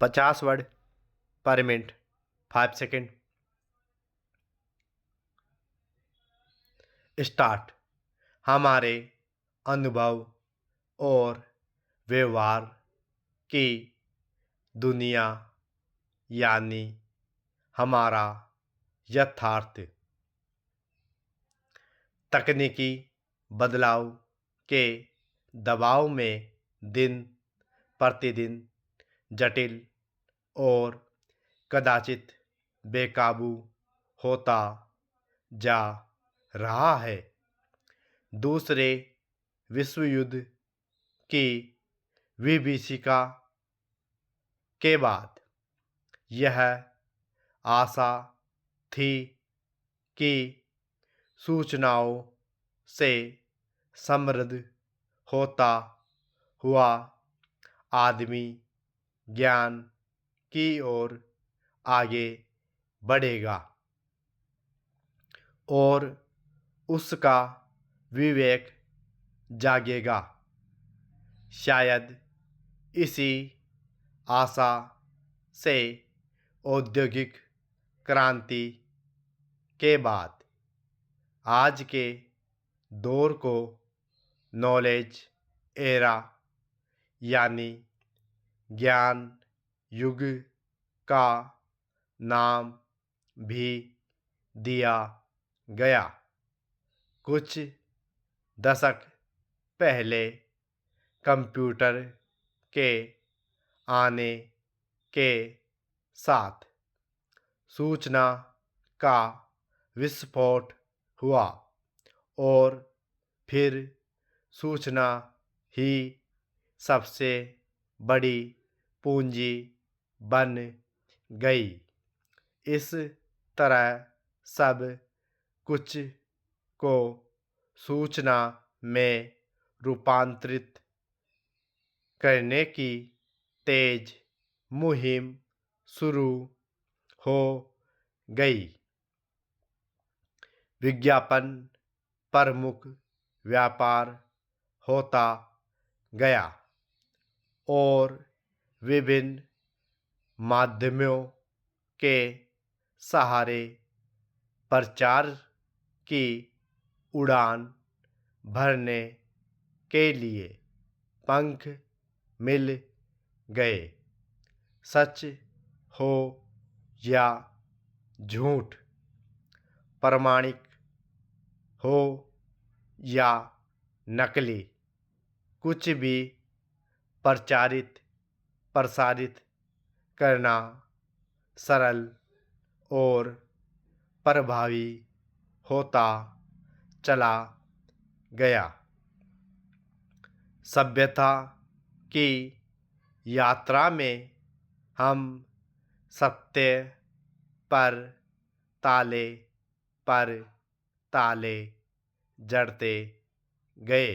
50 word पर minute 5 second. Start. हमारे अनुभव और व्यवहार की दुनिया यानी हमारा यथार्थ तकनीकी बदलाव के दबाव में दिन प्रतिदिन जटिल और कदाचित बेकाबू होता जा रहा है। दूसरे विश्व युद्ध की विभीषिका के बाद यह आशा थी कि सूचनाओं से समृद्ध होता हुआ आदमी ज्ञान की ओर आगे बढ़ेगा और उसका विवेक जागेगा। शायद इसी आशा से औद्योगिक क्रांति के बाद आज के दौर को नॉलेज एरा यानी ज्ञान युग का नाम भी दिया गया। कुछ दशक पहले कंप्यूटर के आने के साथ सूचना का विस्फोट हुआ और फिर सूचना ही सबसे बड़ी पूंजी बन गई। इस तरह सब कुछ को सूचना में रूपांतरित करने की तेज मुहिम शुरू हो गई। विज्ञापन प्रमुख व्यापार होता गया और विभिन्न माध्यमों के सहारे प्रचार की उड़ान भरने के लिए पंख मिल गए। सच हो या झूठ, प्रामाणिक हो या नकली, कुछ भी प्रसारित करना सरल और प्रभावी होता चला गया। सभ्यता की यात्रा में हम सत्य पर ताले जड़ते गए।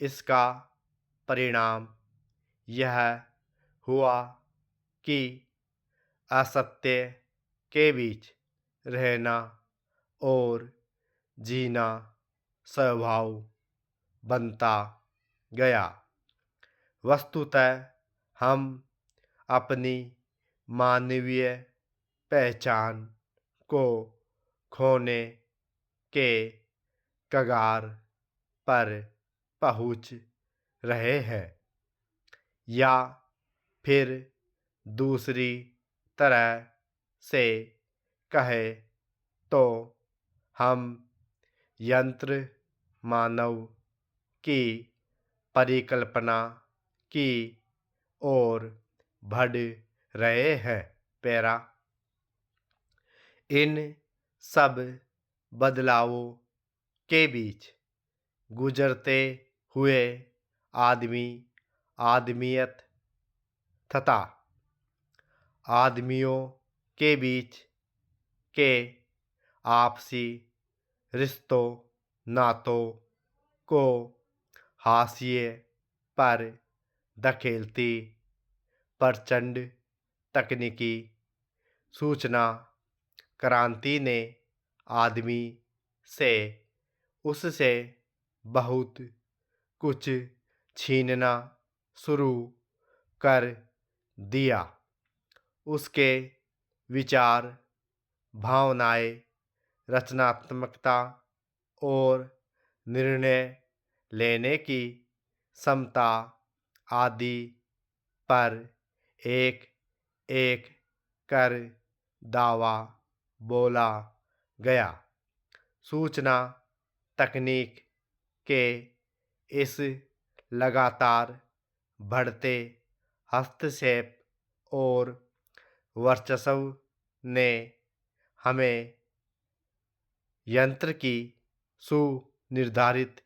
इसका परिणाम यह हुआ कि असत्य के बीच रहना और जीना स्वभाव बनता गया। वस्तुतः हम अपनी मानवीय पहचान को खोने के कगार पर पहुंच रहे हैं, या फिर दूसरी तरह से कहे तो हम यंत्र मानव की परिकल्पना की ओर बढ़ रहे हैं। पैरा इन सब बदलावों के बीच गुजरते हुए आदमियत तथा आदमियों के बीच के आपसी रिश्तों नातों को हाशिए पर धकेलती प्रचंड तकनीकी सूचना क्रांति ने आदमी से उससे बहुत कुछ छीनना शुरू कर दिया। उसके विचार, भावनाएं, रचनात्मकता और निर्णय लेने की क्षमता आदि पर एक एक कर दावा बोला गया। सूचना तकनीक के इस लगातार बढ़ते हस्तक्षेप और वर्चस्व ने हमें यंत्र की सुनिर्धारित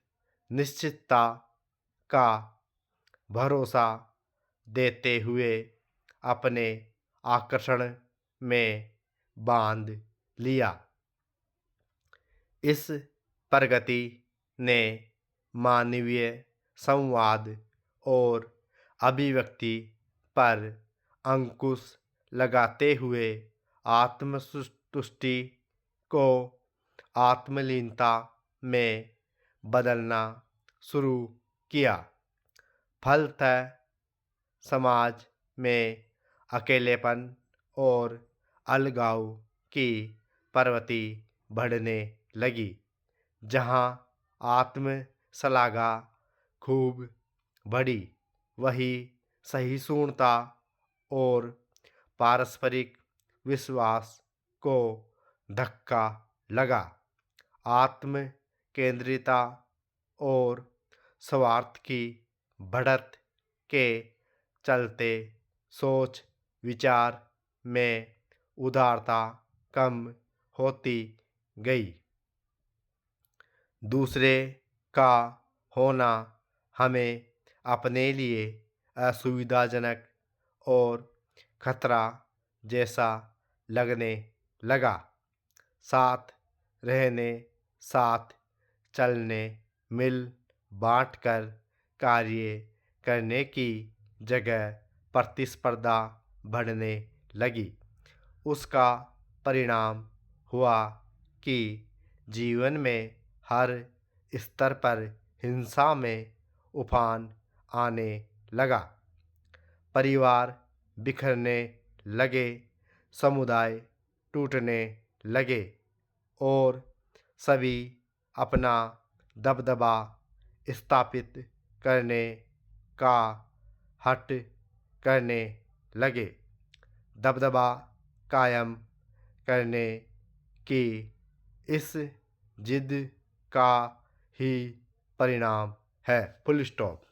निश्चितता का भरोसा देते हुए अपने आकर्षण में बांध लिया। इस प्रगति ने मानवीय संवाद और अभिव्यक्ति पर अंकुश लगाते हुए आत्मसंतुष्टि को आत्मलीनता में बदलना शुरू किया। फलतः समाज में अकेलेपन और अलगाव की प्रवृत्ति बढ़ने लगी, जहाँ आत्म-श्लाघा खूब बढ़ी, वहीं सहिष्णुता और पारस्परिक विश्वास को धक्का लगा। आत्म केंद्रिता और स्वार्थ की बढ़त के चलते सोच विचार में उदारता कम होती गई। दूसरे का होना हमें अपने लिए असुविधाजनक और खतरा जैसा लगने लगा। साथ रहने, साथ चलने, मिल बांट कर कार्य करने की जगह प्रतिस्पर्धा बढ़ने लगी। उसका परिणाम हुआ कि जीवन में हर स्तर पर हिंसा में उफान आने लगा। परिवार बिखरने लगे, समुदाय टूटने लगे और सभी अपना दबदबा स्थापित करने का हठ करने लगे। दबदबा कायम करने की इस जिद का ही परिणाम है। Full stop.